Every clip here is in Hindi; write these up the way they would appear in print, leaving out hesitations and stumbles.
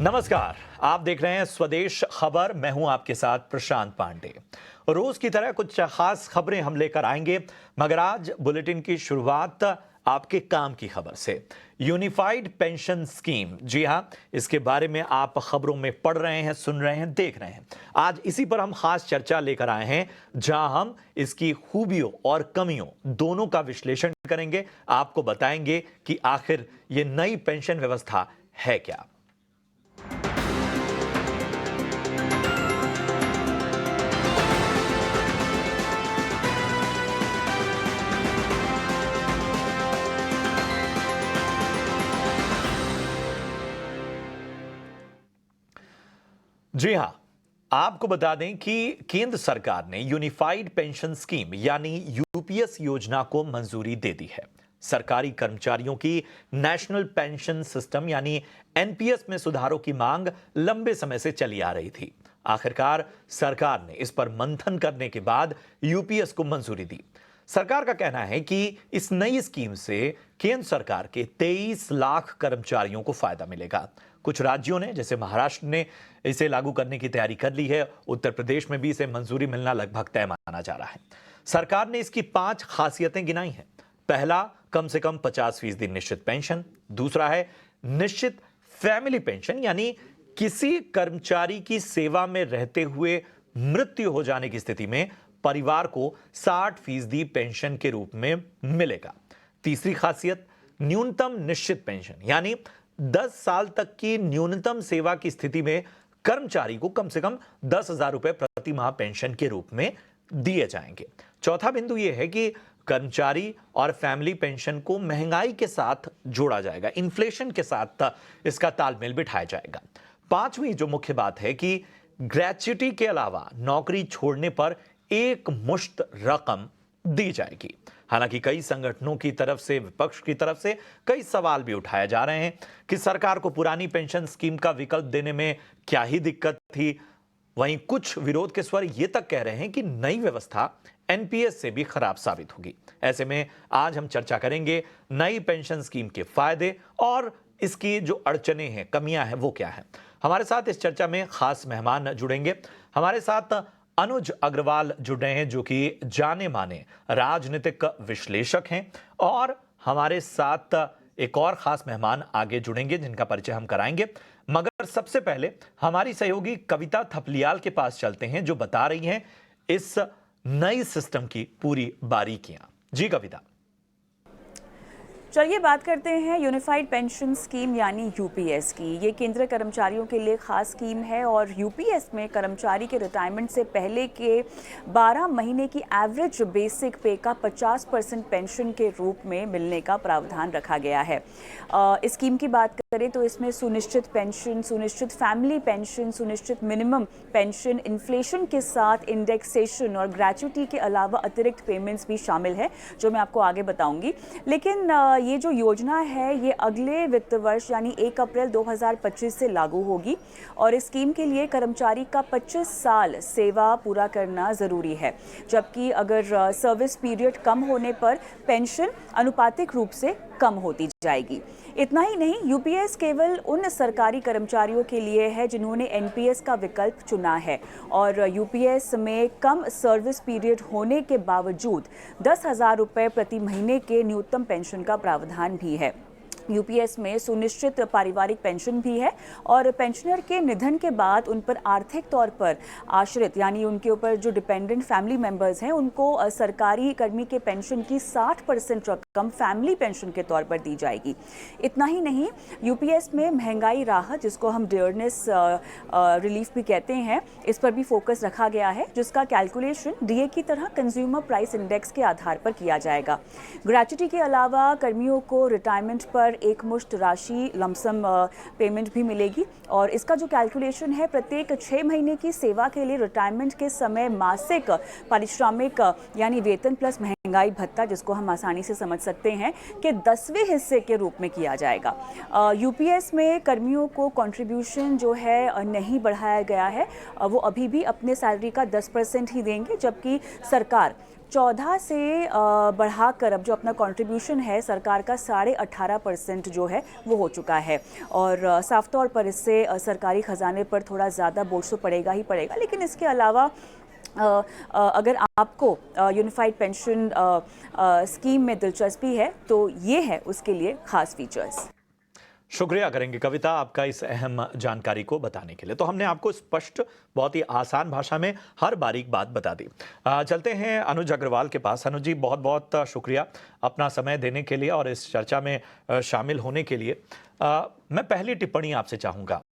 नमस्कार, आप देख रहे हैं स्वदेश खबर। मैं हूं आपके साथ प्रशांत पांडे। रोज की तरह कुछ खास खबरें हम लेकर आएंगे, मगर आज बुलेटिन की शुरुआत आपके काम की खबर से। यूनिफाइड पेंशन स्कीम, जी हां, इसके बारे में आप खबरों में पढ़ रहे हैं, सुन रहे हैं, देख रहे हैं। आज इसी पर हम खास चर्चा लेकर आए हैं, जहां हम इसकी खूबियों और कमियों दोनों का विश्लेषण करेंगे। आपको बताएंगे कि आखिर ये नई पेंशन व्यवस्था है क्या। जी हां, आपको बता दें कि केंद्र सरकार ने यूनिफाइड पेंशन स्कीम यानी यूपीएस योजना को मंजूरी दे दी है। सरकारी कर्मचारियों की नेशनल पेंशन सिस्टम यानी एनपीएस में सुधारों की मांग लंबे समय से चली आ रही थी। आखिरकार सरकार ने इस पर मंथन करने के बाद यूपीएस को मंजूरी दी। सरकार का कहना है कि इस नई स्कीम से केंद्र सरकार के 23 लाख कर्मचारियों को फायदा मिलेगा। कुछ राज्यों ने, जैसे महाराष्ट्र ने, इसे लागू करने की तैयारी कर ली है। उत्तर प्रदेश में भी इसे मंजूरी मिलना लगभग तय माना जा रहा है। सरकार ने इसकी 5 खासियतें गिनाई हैं। पहला, कम से कम 50% निश्चित पेंशन। दूसरा है निश्चित फैमिली पेंशन, यानी किसी कर्मचारी की सेवा में रहते हुए मृत्यु हो जाने की स्थिति में परिवार को 60% पेंशन के रूप में मिलेगा। तीसरी खासियत, न्यूनतम निश्चित पेंशन, यानी 10 साल तक की न्यूनतम सेवा की स्थिति में कर्मचारी को कम से कम 10,000 रुपए प्रति माह पेंशन के रूप में दिए जाएंगे। चौथा बिंदु यह है कि कर्मचारी और फैमिली पेंशन को महंगाई के साथ जोड़ा जाएगा, इन्फ्लेशन के साथ इसका तालमेल बिठाया जाएगा। पांचवी जो मुख्य बात है कि ग्रेच्युटी के अलावा नौकरी छोड़ने पर एक मुश्त रकम दी जाएगी। हालांकि कई संगठनों की तरफ से, विपक्ष की तरफ से कई सवाल भी उठाए जा रहे हैं कि सरकार को पुरानी पेंशन स्कीम का विकल्प देने में क्या ही दिक्कत थी। वहीं कुछ विरोध के स्वर ये तक कह रहे हैं कि नई व्यवस्था एनपीएस से भी खराब साबित होगी। ऐसे में आज हम चर्चा करेंगे नई पेंशन स्कीम के फायदे और इसकी जो अड़चने हैं, कमियां हैं, वो क्या है। हमारे साथ इस चर्चा में खास मेहमान जुड़ेंगे। हमारे साथ अनुज अग्रवाल जुड़ रहे हैं, जो कि जाने माने राजनीतिक विश्लेषक हैं, और हमारे साथ एक और खास मेहमान आगे जुड़ेंगे जिनका परिचय हम कराएंगे। मगर सबसे पहले हमारी सहयोगी कविता थपलियाल के पास चलते हैं, जो बता रही हैं इस नई सिस्टम की पूरी बारीकियां। जी कविता। चलिए बात करते हैं यूनिफाइड पेंशन स्कीम यानी यूपीएस की। ये केंद्रीय कर्मचारियों के लिए खास स्कीम है और यूपीएस में कर्मचारी के रिटायरमेंट से पहले के 12 महीने की एवरेज बेसिक पे का 50% पेंशन के रूप में मिलने का प्रावधान रखा गया है। इस स्कीम की बात करें तो इसमें सुनिश्चित पेंशन, सुनिश्चित फैमिली पेंशन, सुनिश्चित मिनिमम पेंशन, इन्फ्लेशन के साथ इंडेक्सेशन और ग्रेच्युटी के अलावा अतिरिक्त पेमेंट्स भी शामिल है, जो मैं आपको आगे बताऊंगी। लेकिन ये जो योजना है ये अगले वित्त वर्ष यानी 1 अप्रैल 2025 से लागू होगी और इस स्कीम के लिए कर्मचारी का 25 साल सेवा पूरा करना ज़रूरी है, जबकि अगर सर्विस पीरियड कम होने पर पेंशन अनुपातिक रूप से कम होती जाएगी। इतना ही नहीं, यूपीएस केवल उन सरकारी कर्मचारियों के लिए है जिन्होंने एनपीएस का विकल्प चुना है और यूपीएस में कम सर्विस पीरियड होने के बावजूद 10,000 रुपये प्रति महीने के न्यूनतम पेंशन का प्रावधान भी है। यूपीएस में सुनिश्चित पारिवारिक पेंशन भी है और पेंशनर के निधन के बाद उन पर आर्थिक तौर पर आश्रित यानी उनके ऊपर जो डिपेंडेंट फैमिली मेंबर्स हैं उनको सरकारी कर्मी के पेंशन की 60% रकम फैमिली पेंशन के तौर पर दी जाएगी। इतना ही नहीं, यूपीएस में महंगाई राहत, जिसको हम डियरनेस रिलीफ भी कहते हैं, इस पर भी फोकस रखा गया है, जिसका कैलकुलेशन डीए की तरह कंज्यूमर प्राइस इंडेक्स के आधार पर किया जाएगा। ग्रेच्युटी के अलावा कर्मियों को रिटायरमेंट पर एक मुश्त राशि लमसम पेमेंट भी मिलेगी और इसका जो कैलकुलेशन है, प्रत्येक 6 महीने की सेवा के लिए रिटायरमेंट के समय मासिक पारिश्रमिक यानी वेतन प्लस महंगाई भत्ता, जिसको हम आसानी से समझ सकते हैं, कि 10वें हिस्से के रूप में किया जाएगा। यूपीएस में कर्मियों को कंट्रीब्यूशन जो है नहीं बढ़ाया गया है, वो अभी भी अपने सैलरी का 10% ही देंगे, जबकि सरकार 14 से बढ़ाकर अब जो अपना कंट्रीब्यूशन है सरकार का 18.5% जो है वो हो चुका है। और साफ तौर पर इससे सरकारी खजाने पर थोड़ा ज़्यादा बोझ तो पड़ेगा ही पड़ेगा, लेकिन इसके अलावा अगर आपको यूनिफाइड पेंशन स्कीम में दिलचस्पी है तो ये है उसके लिए खास फीचर्स। शुक्रिया करेंगे कविता आपका इस अहम जानकारी को बताने के लिए। तो हमने आपको स्पष्ट, बहुत ही आसान भाषा में हर बारीक बात बता दी। चलते हैं अनुज अग्रवाल के पास। अनुज जी, बहुत बहुत शुक्रिया अपना समय देने के लिए और इस चर्चा में शामिल होने के लिए। मैं पहली टिप्पणी आपसे चाहूँगा।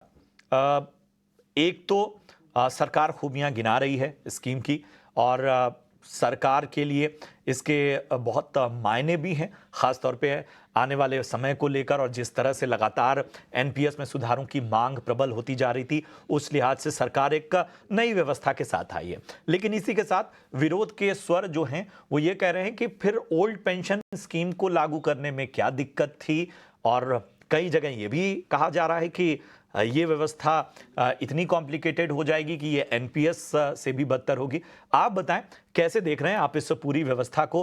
एक तो सरकार खूबियाँ गिना रही है स्कीम की, और सरकार के लिए इसके बहुत मायने भी हैं, ख़ास तौर पे आने वाले समय को लेकर। और जिस तरह से लगातार एनपीएस में सुधारों की मांग प्रबल होती जा रही थी, उस लिहाज से सरकार एक नई व्यवस्था के साथ आई है। लेकिन इसी के साथ विरोध के स्वर जो हैं वो ये कह रहे हैं कि फिर ओल्ड पेंशन स्कीम को लागू करने में क्या दिक्कत थी। और कई जगह ये भी कहा जा रहा है कि ये व्यवस्था इतनी कॉम्प्लिकेटेड हो जाएगी कि ये एनपीएस से भी बदतर होगी। आप बताएं, कैसे देख रहे हैं आप इस पूरी व्यवस्था को?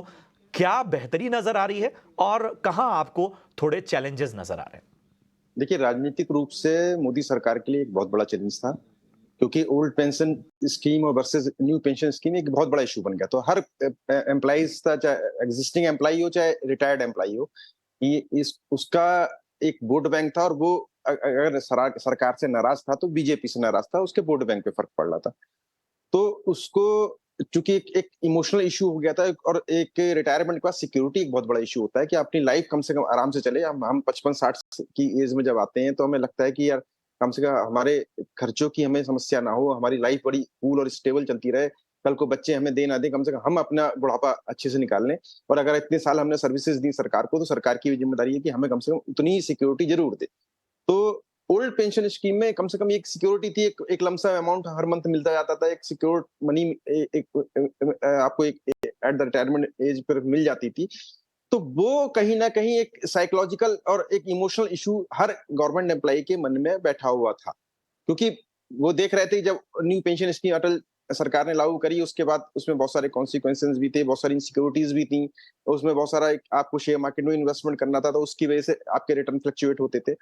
क्या बेहतरी नजर आ रही है और कहां आपको थोड़े चैलेंजेस नजर आ रहे हैं? देखिए, राजनीतिक रूप से मोदी सरकार के लिए एक बहुत बड़ा चैलेंज था, क्योंकि ओल्ड पेंशन स्कीम और वर्सेस न्यू पेंशन स्कीम एक बहुत बड़ा इशू बन गया। तो हर एम्प्लॉइज था, चाहे एग्जिस्टिंग एम्प्लॉई हो चाहे रिटायर्ड एम्प्लॉई हो, ये इस उसका एक वोट बैंक था। और वो अगर सरकार से नाराज था तो बीजेपी से नाराज था, उसके वोट बैंक पे फर्क पड़ रहा था। तो उसको, चूंकि एक इमोशनल इशू हो गया था, और एक रिटायरमेंट के बाद सिक्योरिटी एक बहुत बड़ा इशू होता है कि अपनी लाइफ कम से कम आराम से चले। हम 55-60 की एज में जब आते हैं तो हमें लगता है कि यार कम से कम हमारे खर्चों की हमें समस्या ना हो, हमारी लाइफ बड़ी कूल और स्टेबल चलती रहे, कल को बच्चे हमें दे ना दे, कम से कम हम अपना बुढ़ापा अच्छे से निकाल लें। और अगर इतने साल हमने सर्विसेज दी सरकार को, तो सरकार की भी जिम्मेदारी है कि हमें कम से कम उतनी ही सिक्योरिटी जरूर दे। तो ओल्ड पेंशन स्कीम में कम से कम एक सिक्योरिटी थी, एक लमसम अमाउंट हर मंथ मिलता जाता था, एक सिक्योर्ड मनी आपको एक at the retirement as per मिल जाती थी। तो वो कहीं ना कहीं एक साइकोलॉजिकल और एक इमोशनल इशू हर गवर्नमेंट एम्प्लॉय के मन में बैठा हुआ था, क्योंकि वो देख रहे थे जब न्यू पेंशन स्कीम अटल सरकार ने लागू करी, उसके बाद उसमें बहुत सारे कॉन्सिक्वेंसेस भी थे, बहुत सारी इनसिक्योरिटीज भी थी। उसमें बहुत सारा आपको शेयर मार्केट में इन्वेस्टमेंट करना था, तो उसकी वजह से आपके रिटर्न फ्लक्चुएट होते थे।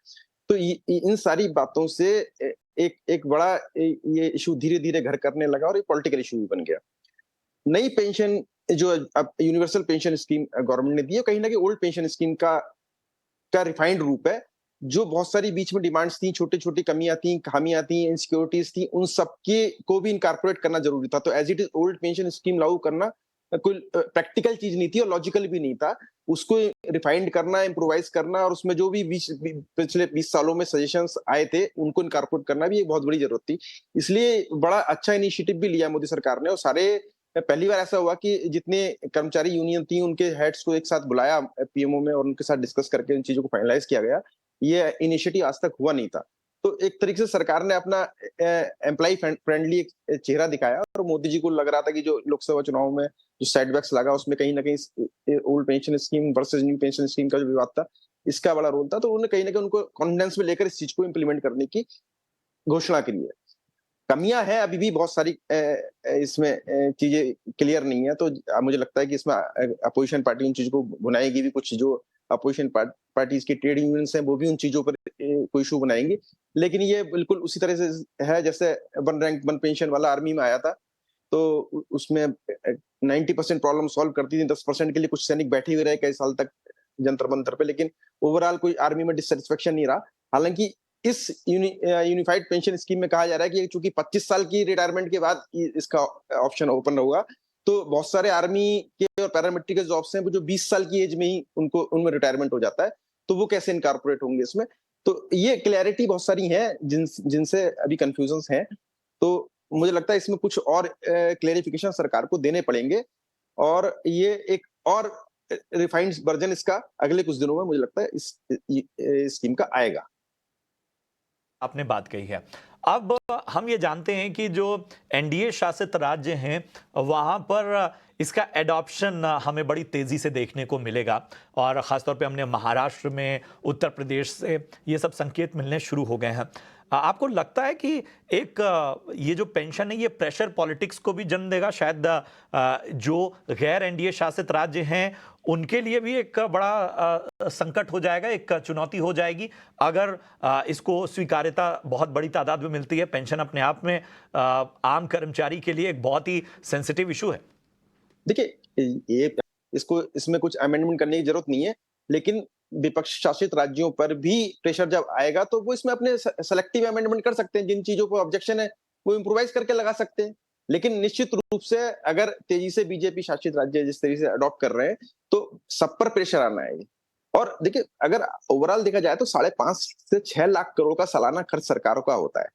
तो इन सारी बातों से एक बड़ा ये इशू धीरे धीरे घर करने लगा और एक पॉलिटिकल इशू भी बन गया। नई पेंशन जो अब यूनिवर्सल पेंशन स्कीम गवर्नमेंट ने दी है, कहीं ना कहीं ओल्ड पेंशन स्कीम का रिफाइंड रूप है। जो बहुत सारी बीच में डिमांड्स थी, छोटी छोटी कमियां थी, खामियां थी, इनसिक्योरिटीज थी, उन सबके को भी इनकॉर्पोरेट करना जरूरी था। तो as it is old pension scheme लागू करना कोई प्रैक्टिकल चीज नहीं थी और लॉजिकल भी नहीं था। उसको रिफाइंड करना, इम्प्रोवाइज करना, और उसमें जो भी पिछले 20 सालों में सजेशंस आए थे उनको इनकॉर्पोरेट करना भी एक बहुत बड़ी जरूरत थी। इसलिए बड़ा अच्छा इनिशिएटिव भी लिया मोदी सरकार ने। और सारे, पहली बार ऐसा हुआ कि जितने कर्मचारी यूनियन थी उनके हेड्स को एक साथ बुलाया पीएमओ में, और उनके साथ डिस्कस करके उन चीजों को फाइनलाइज किया गया। ये इनिशिएटिव आज तक हुआ नहीं था। तो एक तरीके से सरकार ने अपना एम्प्लॉय फ्रेंडली एक चेहरा दिखाया। और मोदी जी को लग रहा था कि जो लोकसभा चुनाव में जो सेटबैक्स लगा, उसमें कहीं ना कहीं old pension scheme versus new pension scheme का जो विवाद था, इसका बड़ा रोल था। तो उन्होंने कहीं ना कहीं उनको कॉन्फिडेंस में लेकर इस चीज को इंप्लीमेंट करने की घोषणा की है। कमियां हैं अभी भी बहुत सारी, इसमें चीजें क्लियर नहीं है। तो मुझे लगता है कि इसमें अपोजिशन पार्टी उन चीजों को बुनाएगी भी। कुछ जो अपोजिशन पार्टीज की ट्रेड यूनियंस हैं वो भी उन चीजों पर कोई इशू बनाएंगे। लेकिन ये बिल्कुल उसी तरह से है जैसे वन रैंक वन पेंशन वाला आर्मी में आया था। तो उसमें 90% प्रॉब्लम सॉल्व करती थी, 10% के लिए कुछ सैनिक बैठे हुए रहे कई साल तक जंतर मंतर पे, लेकिन ओवरऑल कोई आर्मी में डिससेटिस्फेक्शन नहीं रहा। हालांकि इस यूनिफाइड पेंशन स्कीम में कहा जा रहा है कि चूंकि 25 साल की रिटायरमेंट के बाद इसका ऑप्शन ओपन होगा, तो बहुत सारे आर्मी के और पैरामिलिट्री के जॉब्स हैं जो 20 साल की एज में ही उनमें रिटायरमेंट हो जाता है। तो वो कैसे इनकॉर्पोरेट होंगे इसमें? तो ये क्लैरिटी बहुत सारी है जिनसे अभी कंफ्यूजन है। तो मुझे लगता है इसमें कुछ और क्लेरिफिकेशन सरकार को देने पड़ेंगे, और ये एक और रिफाइंड वर्जन इसका अगले कुछ दिनों में मुझे लगता है इस स्कीम का आएगा। आपने बात कही है। अब हम ये जानते हैं कि जो एनडीए शासित राज्य हैं वहां पर इसका एडॉप्शन हमें बड़ी तेज़ी से देखने को मिलेगा और ख़ासतौर पे हमने महाराष्ट्र में, उत्तर प्रदेश से ये सब संकेत मिलने शुरू हो गए हैं। आपको लगता है कि एक ये जो पेंशन है ये प्रेशर पॉलिटिक्स को भी जन्म देगा? शायद जो गैर एनडीए शासित राज्य हैं उनके लिए भी एक बड़ा संकट हो जाएगा, एक चुनौती हो जाएगी अगर इसको स्वीकार्यता बहुत बड़ी तादाद में मिलती है। पेंशन अपने आप में आम कर्मचारी के लिए एक बहुत ही सेंसिटिव इशू है। देखिए, ये इसको इसमें कुछ अमेंडमेंट करने की जरूरत नहीं है, लेकिन विपक्ष शासित राज्यों पर भी प्रेशर जब आएगा तो वो इसमें अपने सेलेक्टिव अमेंडमेंट कर सकते हैं। जिन चीजों को ऑब्जेक्शन है वो इम्प्रोवाइज करके लगा सकते हैं। लेकिन निश्चित रूप से अगर तेजी से बीजेपी शासित राज्य जिस तरीके से अडॉप्ट कर रहे हैं तो सब पर प्रेशर आना है। और देखिए, अगर ओवरऑल देखा जाए तो 5.5 से 6 लाख करोड़ का सालाना खर्च सरकारों का होता है।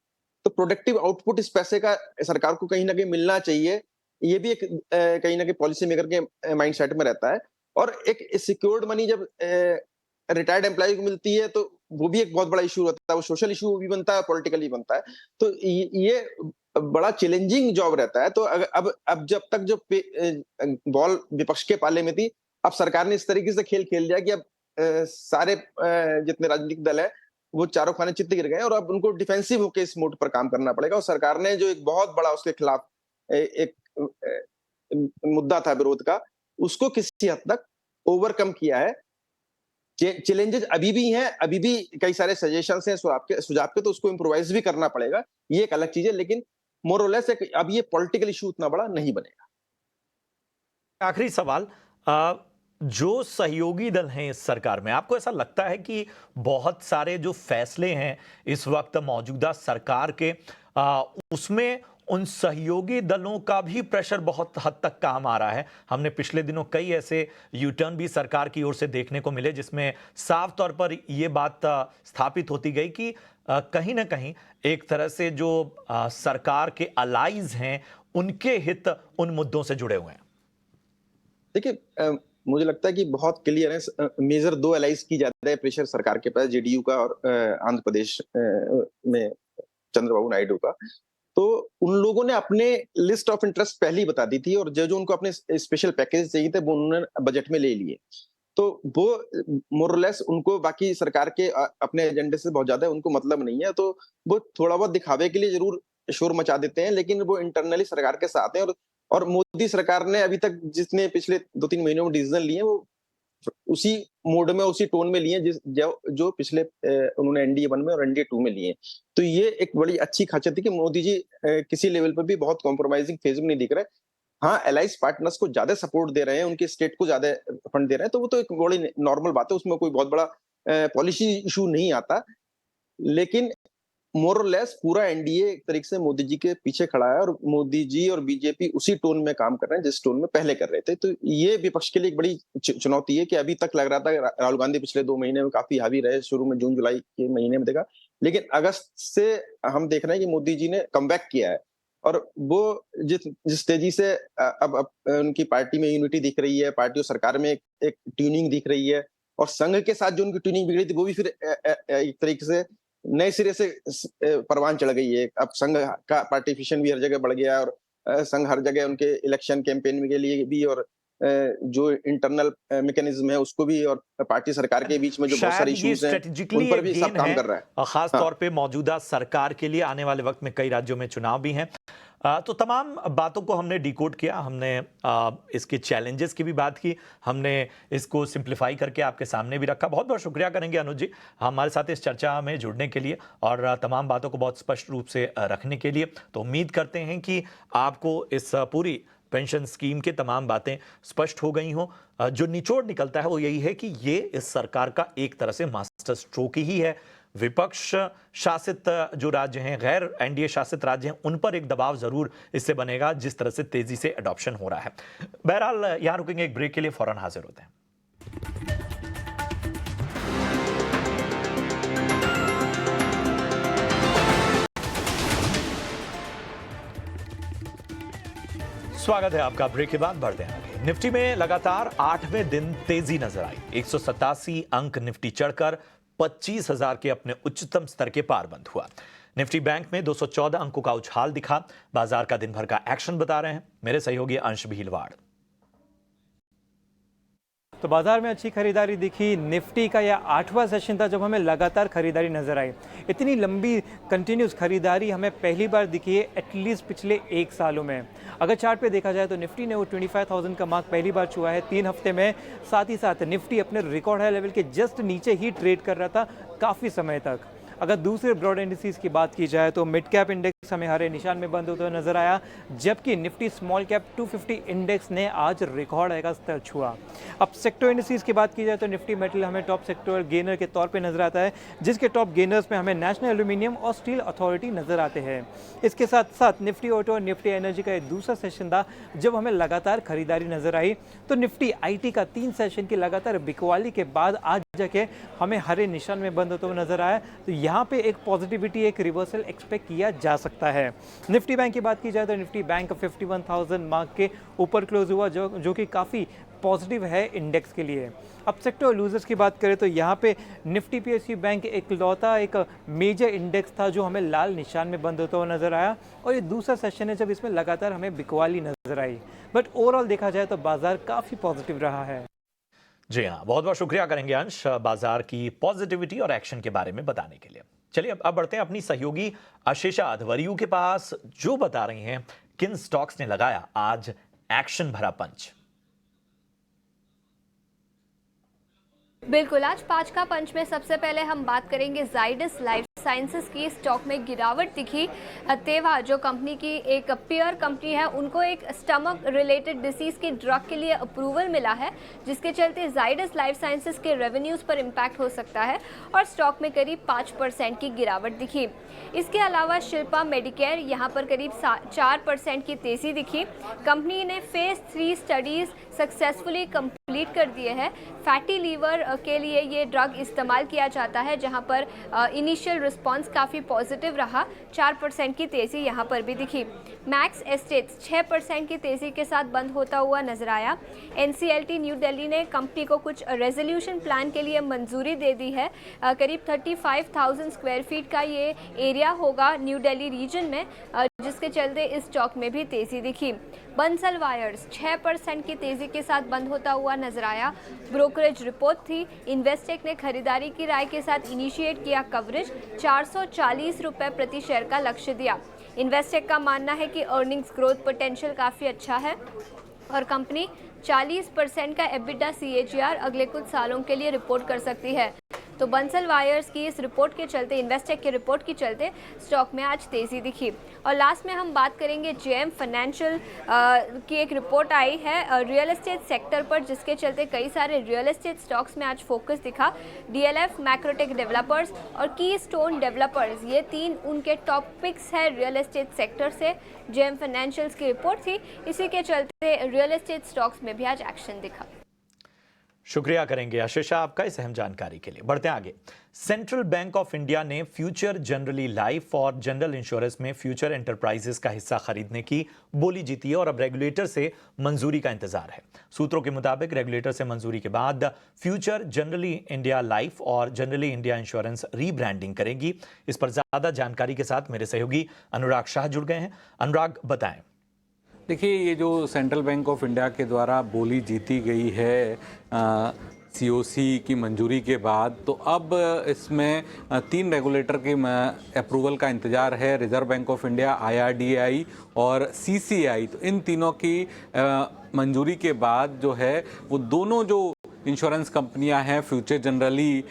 तो प्रोडक्टिव आउटपुट इस पैसे का सरकार को कहीं ना कहीं मिलना चाहिए। ये भी एक कहीं ना कहीं पॉलिसी मेकर के माइंडसेट में रहता है। और एक सिक्योर्ड मनी जब रिटायर्ड एम्प्लॉय को मिलती है तो वो भी एक बहुत बड़ा इशू रहता है। वो सोशल इशू भी बनता है, पॉलिटिकली बनता है। तो ये बड़ा चैलेंजिंग जॉब रहता है। तो अब जब तक जो बॉल विपक्ष के पाले में थी, अब सरकार ने इस तरीके से खेल खेल दिया कि अब सारे जितने राजनीतिक दल है वो चारों खाने चित्त गिर गए और अब उनको डिफेंसिव होकर इस मोड पर काम करना पड़ेगा। और सरकार ने जो एक बहुत बड़ा उसके खिलाफ एक मुद्दा था विरोध का, उसको किसी हद तक ओवरकम किया है। चैलेंजेस अभी भी हैं, अभी भी कई सारे सजेशंस हैं सुझाव के, तो उसको इम्प्रोवाइज भी करना पड़ेगा। ये एक अलग चीज है, लेकिन मोर और लेस अब ये पॉलिटिकल इशू उतना बड़ा नहीं बनेगा। आखिरी सवाल, जो सहयोगी दल हैं इस सरकार में, आपको ऐसा लगता है कि बहुत सारे जो फैसले हैं इस वक्त मौजूदा सरकार के, उसमें उन सहयोगी दलों का भी प्रेशर बहुत हद तक काम आ रहा है? हमने पिछले दिनों कई ऐसे यू टर्न भी सरकार की ओर से देखने को मिले जिसमें साफ तौर पर यह बात स्थापित होती गई कि कहीं ना कहीं एक तरह से जो सरकार के अलाइज हैं उनके हित उन मुद्दों से जुड़े हुए हैं। देखिए, मुझे लगता है कि बहुत क्लियर है। मेजर 2 एलाइज की जाता है प्रेशर सरकार के पास, जेडीयू का और आंध्र प्रदेश में चंद्रबाबू नायडू का। तो उन लोगों ने अपने लिस्ट ऑफ इंटरेस्ट पहले ही बता दी थी और जो उनको अपने स्पेशल पैकेज चाहिए थे वो उन्होंने बजट में ले लिए। तो वो मोर और लेस उनको बाकी सरकार के अपने एजेंडे से बहुत ज्यादा उनको मतलब नहीं है। तो वो थोड़ा बहुत दिखावे के लिए जरूर शोर मचा देते हैं, लेकिन वो इंटरनली सरकार के साथ हैं। और मोदी सरकार ने अभी तक जितने पिछले 2-3 महीनों में डिसीजन लिए वो उसी मोड में, उसी टोन में लिए जो पिछले उन्होंने एनडीए 1 में और एनडीए 2 में लिए। तो ये एक बड़ी अच्छी खासियत है कि मोदी जी किसी लेवल पर भी बहुत कॉम्प्रोमाइजिंग फेज में नहीं दिख रहे। हाँ, एलाइज पार्टनर्स को ज्यादा सपोर्ट दे रहे हैं, उनके स्टेट को ज्यादा फंड दे रहे हैं, तो वो तो एक बड़ी नॉर्मल बात है, उसमें कोई बहुत बड़ा पॉलिसी इशू नहीं आता। लेकिन मोर और लेस पूरा एनडीए एक तरीके से मोदी जी के पीछे खड़ा है और मोदी जी और बीजेपी उसी टोन में काम कर रहे हैं जिस टोन में पहले कर रहे थे। तो ये विपक्ष के लिए एक बड़ी चुनौती है कि अभी तक लग रहा था राहुल गांधी पिछले 2 महीने में काफी हावी रहे, शुरू में जून जुलाई के महीने में देखा, लेकिन अगस्त से हम देख रहे हैं कि मोदी जी ने कमबैक किया है। और वो जिस तेजी से अब उनकी पार्टी में यूनिटी दिख रही है, पार्टी और सरकार में एक ट्यूनिंग दिख रही है, और संघ के साथ जो उनकी ट्यूनिंग बिगड़ी थी वो भी फिर एक तरीके से नए सिरे से परवान चढ़ गई है। अब संघ का पार्टिसिपेशन भी हर जगह बढ़ गया और संघ हर जगह उनके इलेक्शन कैंपेन के लिए भी और जो इंटरनल मैकेनिज्म है उसको भी, और पार्टी सरकार के बीच में जो बहुत सारे इश्यूज हैं उन पर भी सब काम कर रहा है। खास तौर पे मौजूदा सरकार के लिए आने वाले वक्त में कई राज्यों में चुनाव भी हैं। तो तमाम बातों को हमने डिकोड किया, हमने इसके चैलेंजेस की भी बात की, हमने इसको सिंप्लीफाई करके आपके सामने भी रखा। बहुत बहुत शुक्रिया करेंगे अनुज जी हमारे साथ इस चर्चा में जुड़ने के लिए और तमाम बातों को बहुत स्पष्ट रूप से रखने के लिए। तो उम्मीद करते हैं कि आपको इस पूरी पेंशन स्कीम के तमाम बातें स्पष्ट हो गई हों। जो निचोड़ निकलता है वो यही है कि ये इस सरकार का एक तरह से मास्टर स्ट्रोक ही है। विपक्ष शासित जो राज्य हैं, गैर एनडीए शासित राज्य हैं, उन पर एक दबाव जरूर इससे बनेगा जिस तरह से तेजी से एडॉप्शन हो रहा है। बहरहाल यहां रुकेंगे एक ब्रेक के लिए, फौरन हाजिर होते हैं। स्वागत है आपका। ब्रेक के बाद बढ़ते हैं आगे। निफ्टी में लगातार 8वें दिन तेजी नजर आई। 187 अंक निफ्टी चढ़कर 25,000 के अपने उच्चतम स्तर के पार बंद हुआ। निफ्टी बैंक में 214 अंकों का उछाल दिखा। बाजार का दिन भर का एक्शन बता रहे हैं मेरे सहयोगी अंश भीलवाड़। तो बाजार में अच्छी खरीदारी दिखी। निफ्टी का यह 8वां सेशन था जब हमें लगातार खरीदारी नजर आई। इतनी लंबी कंटिन्यूस खरीदारी हमें पहली बार दिखी है एटलीस्ट पिछले 1 सालों में। अगर चार्ट पे देखा जाए तो निफ्टी ने वो 25,000 का मार्क पहली बार छुआ है 3 हफ्ते में। साथ ही साथ निफ्टी अपने रिकॉर्ड हाई लेवल के जस्ट नीचे ही ट्रेड कर रहा था काफ़ी समय तक। अगर दूसरे ब्रॉड इंडिसेस की बात की जाए तो मिड कैप इंडेक्स हमें हरे निशान में बंद होता हुआ नजर आया, जबकि निफ्टी स्मॉल कैप 250 इंडेक्स ने आज रिकॉर्ड हाई का स्तर छुआ। अब सेक्टर इंडिसेस की बात की जाए तो निफ्टी मेटल हमें टॉप सेक्टर गेनर के तौर पे नजर आता है, जिसके टॉप गेनर्स में हमें नेशनल एल्यूमिनियम और स्टील अथॉरिटी नजर आते हैं। इसके साथ साथ निफ्टी ऑटो और निफ्टी एनर्जी का एक दूसरा सेशन था जब हमें लगातार खरीदारी नजर आई। तो निफ्टी आईटी का 3 सेशन की लगातार बिकवाली के बाद आज जाके हमें हरे निशान में बंद होता हुआ नजर आया। तो यहाँ पे एक पॉजिटिविटी, एक रिवर्सल एक्सपेक्ट किया जा सकता है। निफ्टी बैंक की बात की जाए तो निफ्टी बैंक 51,000 मार्क के ऊपर क्लोज हुआ, जो कि काफ़ी पॉजिटिव है इंडेक्स के लिए। अब सेक्टर लूजर्स की बात करें तो यहाँ पे निफ्टी पीएसयू बैंक एक मेजर इंडेक्स था जो हमें लाल निशान में बंद होता हुआ नजर आया, और ये दूसरा सेशन है जब इसमें लगातार हमें बिकवाली नजर आई। बट ओवरऑल देखा जाए तो बाजार काफ़ी पॉजिटिव रहा है। जी हाँ, बहुत बहुत शुक्रिया करेंगे अंश बाजार की पॉजिटिविटी और एक्शन के बारे में बताने के लिए। चलिए अब बढ़ते हैं अपनी सहयोगी आशीषा अधवरियू के पास, जो बता रही हैं किन स्टॉक्स ने लगाया आज एक्शन भरा पंच। बिल्कुल, आज 5 का पंच में सबसे पहले हम बात करेंगे जाइडस लाइफ साइंसेस की। स्टॉक में गिरावट दिखी। तेवा जो कंपनी की एक पेयर कंपनी है, उनको एक स्टमक रिलेटेड डिसीज के ड्रग के लिए अप्रूवल मिला है, जिसके चलते जाइडस लाइफ साइंसेस के रेवेन्यूज़ पर इम्पैक्ट हो सकता है और स्टॉक में करीब 5% की गिरावट दिखी। इसके अलावा शिल्पा मेडिकेयर यहाँ पर करीब 4% की तेज़ी दिखी। कंपनी ने फेज 3 स्टडीज़ सक्सेसफुली कंप्लीट कर दिए हैं। फैटी लीवर के लिए ये ड्रग इस्तेमाल किया जाता है, जहाँ पर इनिशियल रिस्पांस काफ़ी पॉजिटिव रहा। 4% की तेज़ी यहाँ पर भी दिखी। मैक्स एस्टेट्स 6% की तेज़ी के साथ बंद होता हुआ नजर आया। NCLT न्यू दिल्ली ने कंपनी को कुछ रेजोल्यूशन प्लान के लिए मंजूरी दे दी है। करीब 35,000 स्क्वायर फीट का ये एरिया होगा न्यू दिल्ली रीजन में, जिसके चलते इस स्टॉक में भी तेज़ी दिखी। बंसल वायर्स 6% की तेज़ी के साथ बंद होता हुआ नजर आया। ब्रोकरेज रिपोर्ट थी। इन्वेस्टेक ने खरीदारी की राय के साथ इनिशिएट किया कवरेज। 440 रुपये प्रति शेयर का लक्ष्य दिया। इन्वेस्टेक का मानना है कि अर्निंग्स ग्रोथ पोटेंशियल काफ़ी अच्छा है और कंपनी 40% का EBITDA CAGR अगले कुछ सालों के लिए रिपोर्ट कर सकती है। तो बंसल वायर्स की इस रिपोर्ट के चलते, इन्वेस्टेक की रिपोर्ट के चलते स्टॉक में आज तेज़ी दिखी। और लास्ट में हम बात करेंगे JM फाइनेंशियल की एक रिपोर्ट आई है रियल एस्टेट सेक्टर पर, जिसके चलते कई सारे रियल एस्टेट स्टॉक्स में आज फोकस दिखा। DLF, मैक्रोटेक डेवलपर्स और कीस्टोन डेवलपर्स, ये 3 उनके टॉप पिक्स है रियल एस्टेट सेक्टर से। JM फाइनेंशियल्स की रिपोर्ट थी, इसी के चलते रियल एस्टेट स्टॉक्स में भी आज एक्शन दिखा। शुक्रिया करेंगे आशीषा आपका इस अहम जानकारी के लिए। बढ़ते हैं आगे। सेंट्रल बैंक ऑफ इंडिया ने फ्यूचर जनरली लाइफ और जनरल इंश्योरेंस में फ्यूचर एंटरप्राइजेस का हिस्सा खरीदने की बोली जीती है और अब रेगुलेटर से मंजूरी का इंतजार है। सूत्रों के मुताबिक रेगुलेटर से मंजूरी के बाद फ्यूचर जनरली इंडिया लाइफ और जनरली इंडिया इंश्योरेंस रीब्रांडिंग करेगी। इस पर ज्यादा जानकारी के साथ मेरे सहयोगी अनुराग शाह जुड़ गए हैं। अनुराग, बताएं। देखिए, ये जो सेंट्रल बैंक ऑफ इंडिया के द्वारा बोली जीती गई है COC की मंजूरी के बाद, तो अब इसमें 3 रेगुलेटर के अप्रूवल का इंतज़ार है। Reserve bank of India, IRDAI और CCI। तो इन तीनों की मंजूरी के बाद जो है वो दोनों जो इंश्योरेंस कंपनियां हैं, future generally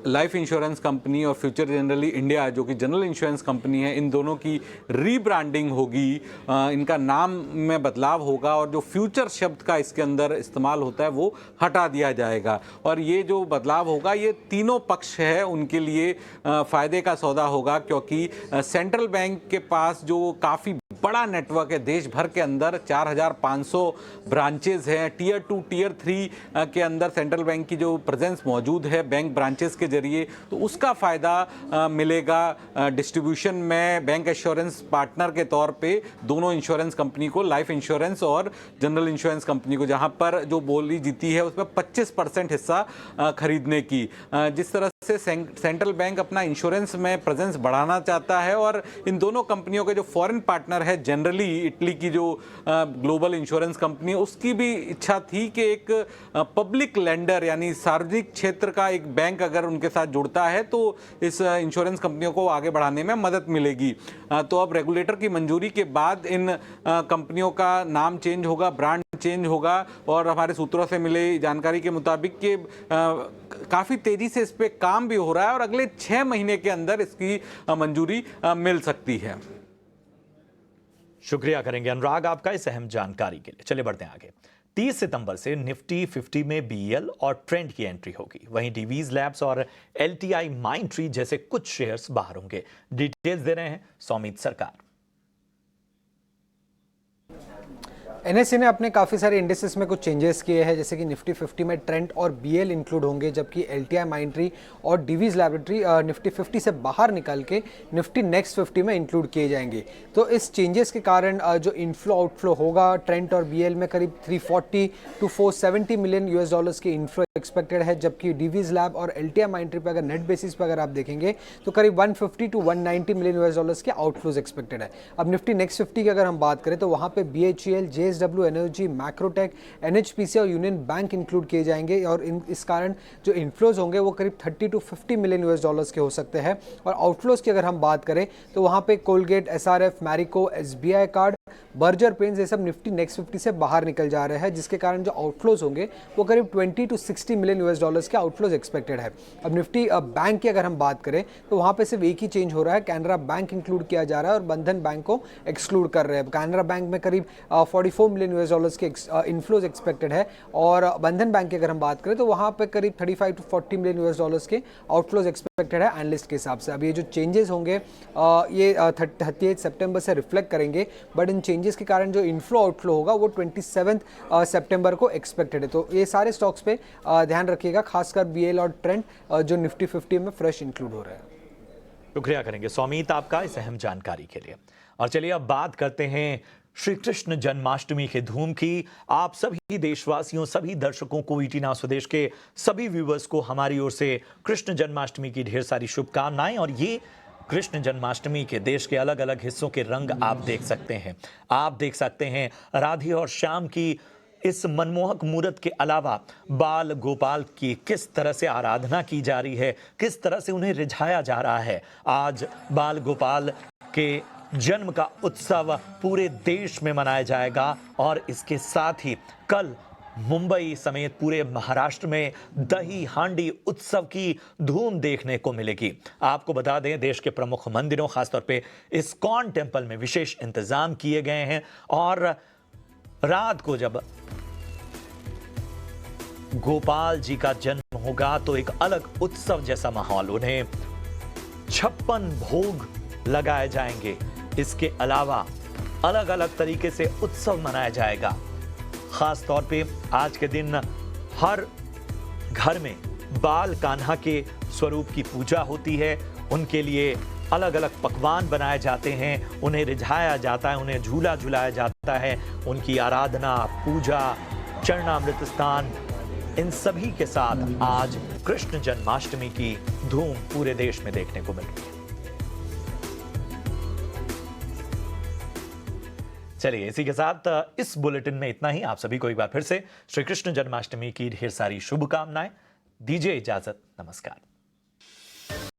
life insurance company और फ्यूचर जनरली इंडिया जो कि जनरल इंश्योरेंस कंपनी है, इन दोनों की रीब्रांडिंग होगी। इनका नाम में बदलाव होगा और जो फ्यूचर शब्द का इसके अंदर इस्तेमाल होता है वो हटा दिया जाएगा। और ये जो बदलाव होगा ये तीनों पक्ष है उनके लिए फ़ायदे का सौदा होगा, क्योंकि सेंट्रल बैंक के पास जो काफ़ी बड़ा नेटवर्क है देश भर के अंदर, 4,500 ब्रांचेज हैं। टियर 2 टियर 3 के अंदर सेंट्रल बैंक की जो प्रेजेंस मौजूद है बैंक ब्रांचेस के जरिए, तो उसका फ़ायदा मिलेगा डिस्ट्रीब्यूशन में। बैंक एश्योरेंस पार्टनर के तौर पे दोनों इंश्योरेंस कंपनी को, लाइफ इंश्योरेंस और जनरल इंश्योरेंस कंपनी को, जहां पर जो बोली जीती है उसमें 25% हिस्सा खरीदने की। जिस तरह से सेंट्रल बैंक अपना इंश्योरेंस में प्रेजेंस बढ़ाना चाहता है और इन दोनों कंपनियों के जो फॉरेन पार्टनर है जनरली इटली की जो ग्लोबल इंश्योरेंस कंपनी है उसकी भी इच्छा थी कि एक पब्लिक लेंडर यानी सार्वजनिक क्षेत्र का एक बैंक अगर उनके साथ जुड़ता है तो इस इंश्योरेंस कंपनियों को आगे बढ़ाने में मदद मिलेगी। तो अब रेगुलेटर की मंजूरी के बाद इन कंपनियों का नाम चेंज होगा, ब्रांड चेंज होगा और हमारे सूत्रों से मिली जानकारी के मुताबिक कि काफ़ी तेज़ी से इस पे काम भी हो रहा है और अगले 6 महीने के अंदर इसकी मंजूरी मिल सकती है। शुक्रिया करेंगे अनुराग आपका इस अहम जानकारी के लिए। चलिए बढ़ते हैं आगे। 30 सितंबर से निफ्टी 50 में बीईएल और ट्रेंड की एंट्री होगी। वहीं डीवीज लैब्स और एलटीआई माइंडट्री जैसे कुछ शेयर्स बाहर होंगे। डिटेल्स दे रहे हैं सौमित सरकार। एनएसई ने अपने काफ़ी सारे इंडेक्सेस में कुछ चेंजेस किए हैं, जैसे कि निफ्टी 50 में ट्रेंड और बीएल इंक्लूड होंगे, जबकि एलटीआई माइंडट्री और डीवीज लैबोरेटरी निफ्टी 50 से बाहर निकल के निफ्टी नेक्स्ट 50 में इंक्लूड किए जाएंगे। तो इस चेंजेस के कारण जो इनफ्लो आउटफ्लो होगा ट्रेंड और बीएल में करीब 340 to 470 मिलियन यूएस डॉलर्स की इनफ्लो एक्सपेक्टेड है, जबकि डीवीज लैब और एलटीआई माइंडट्री पे अगर नेट बेसिस पे अगर आप देखेंगे तो करीब 150 to 190 मिलियन यूएस डॉलर्स के आउटफ्लोज एक्सपेक्टेड है। अब निफ्टी नेक्स्ट 50 की अगर हम बात करें तो वहाँ पे BHEL, JSW energy, Macrotech, NHPC और यूनियन बैंक इंक्लूड किए जाएंगे और इस कारण जो इनफ्लोज होंगे वो करीब 30 to 50 मिलियन यूएस डॉलर्स के हो सकते हैं। और आउटफ्लोज की अगर हम बात करें तो वहाँ पे Colgate, SRF, Marico, SBI card, Berger paints ये सब निफ्टी नेक्स्ट 50 से बाहर निकल जा रहे हैं, जिसके कारण जो आउटफ्लोज होंगे वो करीब 20 to 60 मिलियन यूएस डॉलर्स के आउटफ्लोज एक्सपेक्टेड है। अब निफ्टी बैंक की अगर हम बात करें तो वहाँ पे सिर्फ एक ही चेंज हो रहा है, कैनरा बैंक इंक्लूड किया जा रहा है और बंधन बैंक को एक्सक्लूड कर रहे हैं। कैनरा बैंक में करीब 44 मिलियन यूएस डॉलर्स के इनफ्लोज एक्सपेक्टेड है और बंधन बैंक की अगर हम बात करें तो वहाँ पे करीब 35 to 40 मिलियन यूएस डॉलर्स के आउटफ्लोज एक्सपेक्टेड है एनालिस्ट के हिसाब से। अब ये जो चेंजेस होंगे ये 38 सितंबर से रिफ्लेक्ट करेंगे, बट इन चेंजेस के कारण जो इनफ्लो आउटफ्लो होगा वो 27 सितंबर को एक्सपेक्टेड है। तो ये सारे स्टॉक्स पे ध्यान रखिएगा, खासकर बीएल और ट्रेंड जो निफ्टी 50 में फ्रेश इंक्लूड हो रहा है। शुक्रिया करेंगे सौमित आपका इस अहम जानकारी के लिए। और चलिए अब बात करते हैं श्री कृष्ण जन्माष्टमी के धूम की। आप सभी देशवासियों, सभी दर्शकों को, ईटी नाउ स्वदेश के सभी व्यूवर्स को हमारी ओर से कृष्ण जन्माष्टमी की ढेर सारी शुभकामनाएं। और ये कृष्ण जन्माष्टमी के देश के अलग अलग हिस्सों के रंग आप देख सकते हैं। आप देख सकते हैं राधे और श्याम की इस मनमोहक मूर्त के अलावा बाल गोपाल की किस तरह से आराधना की जा रही है, किस तरह से उन्हें रिझाया जा रहा है। आज बाल गोपाल के जन्म का उत्सव पूरे देश में मनाया जाएगा और इसके साथ ही कल मुंबई समेत पूरे महाराष्ट्र में दही हांडी उत्सव की धूम देखने को मिलेगी। आपको बता दें, देश के प्रमुख मंदिरों, खासतौर पे इस्कॉन टेम्पल में विशेष इंतजाम किए गए हैं और रात को जब गोपाल जी का जन्म होगा तो एक अलग उत्सव जैसा माहौल, उन्हें 56 भोग लगाए जाएंगे। इसके अलावा अलग अलग तरीके से उत्सव मनाया जाएगा। खास तौर पे आज के दिन हर घर में बाल कान्हा के स्वरूप की पूजा होती है। उनके लिए अलग अलग पकवान बनाए जाते हैं, उन्हें रिझाया जाता है, उन्हें झूला झुलाया जाता है। उनकी आराधना, पूजा, चरणामृत स्नान, इन सभी के साथ आज कृष्ण जन्माष्टमी की धूम पूरे देश में देखने को मिल रही है। चलिए, इसी के साथ इस बुलेटिन में इतना ही। आप सभी को एक बार फिर से श्री कृष्ण जन्माष्टमी की ढेर सारी शुभकामनाएं। दीजिए इजाजत, नमस्कार।